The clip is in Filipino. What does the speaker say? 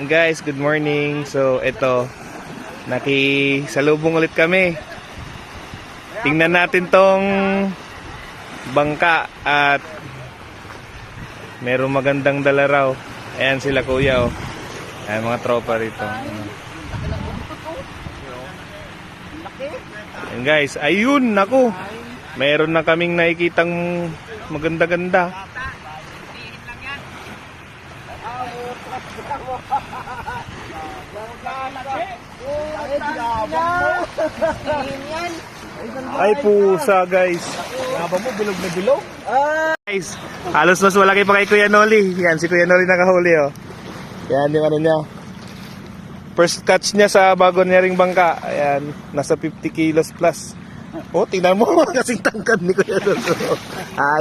And guys, good morning. So ito, nakisalubong ulit kami. Tingnan natin tong bangka at merong magandang dala raw. Ayan sila kuya oh. Ayan mga tropa rito. Ayan guys, ayun naku. Meron na kaming nakikitang maganda-ganda. Ay pusa guys. Ngaba mo, bilog na bilog. Guys, halos mas malaki pa kay Kuya Noli. Yan, si Kuya Noli nakahuli oh. Yan yung ano niya. First catch niya sa bago niya ring bangka. Ayan, nasa 50 kilos plus. Oh, tingnan mo kasing tangkad ni Kuya Noli. Ay.